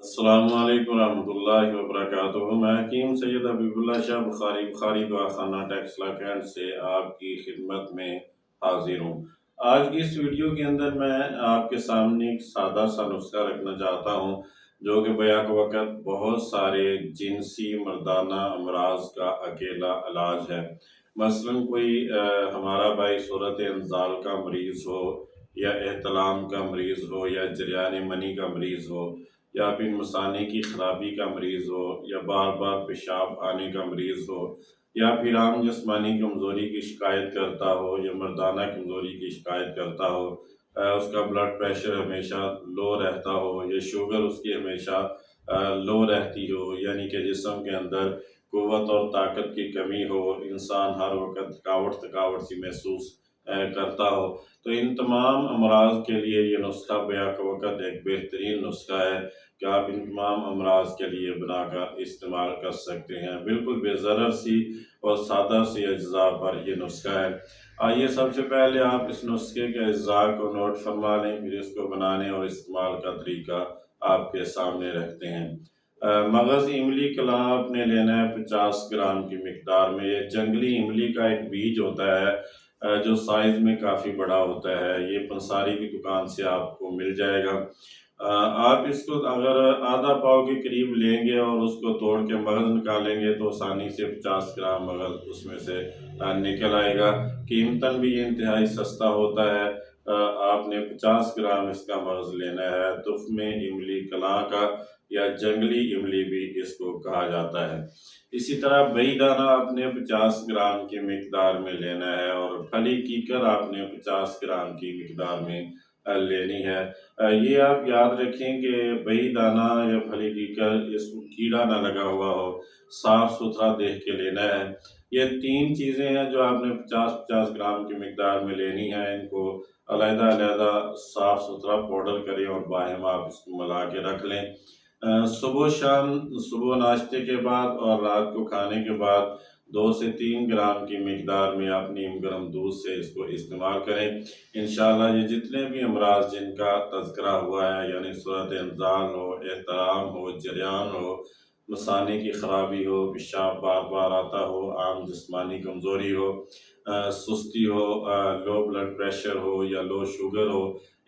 السلام علیکم ورحمۃ اللہ وبرکاتہ۔ میں حکیم سید حبیب اللہ شاہ بخاری دعا خانہ ٹیکسلا کینٹ سے آپ کی خدمت میں حاضر ہوں۔ آج کی اس ویڈیو کے اندر میں آپ کے سامنے ایک سادہ سا نسخہ رکھنا چاہتا ہوں جو کہ بیک وقت بہت سارے جنسی مردانہ امراض کا اکیلا علاج ہے۔ مثلاً کوئی ہمارا بھائی صورت انزال کا مریض ہو، یا احتلام کا مریض ہو، یا جریان منی کا مریض ہو، یا پھر مثانے کی خرابی کا مریض ہو، یا بار بار پیشاب آنے کا مریض ہو، یا پھر عام جسمانی کمزوری کی شکایت کرتا ہو، یا مردانہ کمزوری کی شکایت کرتا ہو، اس کا بلڈ پریشر ہمیشہ لو رہتا ہو، یا شوگر اس کی ہمیشہ لو رہتی ہو، یعنی کہ جسم کے اندر قوت اور طاقت کی کمی ہو، انسان ہر وقت تھکاوٹ سی محسوس کرتا ہو، تو ان تمام امراض کے لیے یہ نسخہ بیک وقت ایک بہترین نسخہ ہے کہ آپ ان تمام امراض کے لیے بنا کر استعمال کر سکتے ہیں۔ بالکل بے ضرر سی اور سادہ سی اجزاء پر یہ نسخہ ہے۔ آئیے سب سے پہلے آپ اس نسخے کے اجزاء کو نوٹ فرما لیں، پھر اس کو بنانے اور استعمال کا طریقہ آپ کے سامنے رکھتے ہیں۔ مغز املی کلاں آپ نے لینا ہے 50 گرام کی مقدار میں۔ یہ جنگلی املی کا ایک بیج ہوتا ہے جو سائز میں کافی بڑا ہوتا ہے، یہ پنساری کی دکان سے آپ کو مل جائے گا۔ آپ اس کو اگر آدھا پاؤ کے قریب لیں گے اور اس کو توڑ کے مغز نکالیں گے تو آسانی سے 50 گرام مغز اس میں سے نکل آئے گا۔ قیمتاً بھی یہ انتہائی سستا ہوتا ہے۔ آپ نے 50 گرام اس کا مغز لینا ہے، تخم املی کلاں کا یا جنگلی املی بھی اس کو کہا جاتا ہے۔ اسی طرح بئی دانہ آپ نے 50 گرام کی مقدار میں لینا ہے، اور پھلی کیکر آپ نے 50 گرام کی مقدار میں لینی ہے۔ یہ آپ یاد رکھیں کہ بئی دانہ یا پھلی کیکر اس کو کیڑا نہ لگا ہوا ہو، صاف ستھرا دیکھ کے لینا ہے۔ یہ تین چیزیں ہیں جو آپ نے 50 گرام کی مقدار میں لینی ہے۔ ان کو علیحدہ علیحدہ صاف ستھرا پاؤڈر کریں اور باہم آپ اس کو ملا کے رکھ لیں۔ صبح شام، صبح ناشتے کے بعد اور رات کو کھانے کے بعد 2 سے 3 گرام کی مقدار میں آپ نیم گرم دودھ سے اس کو استعمال کریں۔ انشاءاللہ یہ جتنے بھی امراض جن کا تذکرہ ہوا ہے، یعنی صورت انزال ہو، احتلام ہو، جریان ہو، مثانے کی خرابی ہو، پیشاب بار بار آتا ہو، عام جسمانی کمزوری ہو، سستی ہو، لو بلڈ پریشر ہو یا لو شوگر ہو،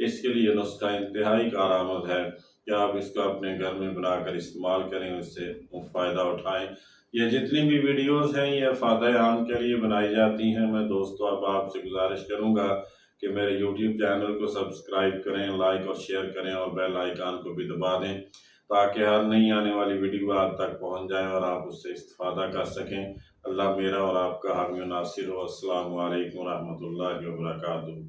اس کے لیے نسخہ انتہائی کارآمد ہے کہ آپ اس کو اپنے گھر میں بنا کر استعمال کریں، اس سے فائدہ اٹھائیں۔ یہ جتنی بھی ویڈیوز ہیں یہ فائدہ عام کے لیے بنائی جاتی ہیں۔ میں دوستو اب آپ سے گزارش کروں گا کہ میرے یوٹیوب چینل کو سبسکرائب کریں، لائک اور شیئر کریں، اور بیل آئیکن کو بھی دبا دیں تاکہ ہر نئی آنے والی ویڈیو آپ تک پہنچ جائے اور آپ اس سے استفادہ کر سکیں۔ اللہ میرا اور آپ کا حامی و ناصر ہو۔ السلام علیکم ورحمۃ اللہ وبرکاتہ۔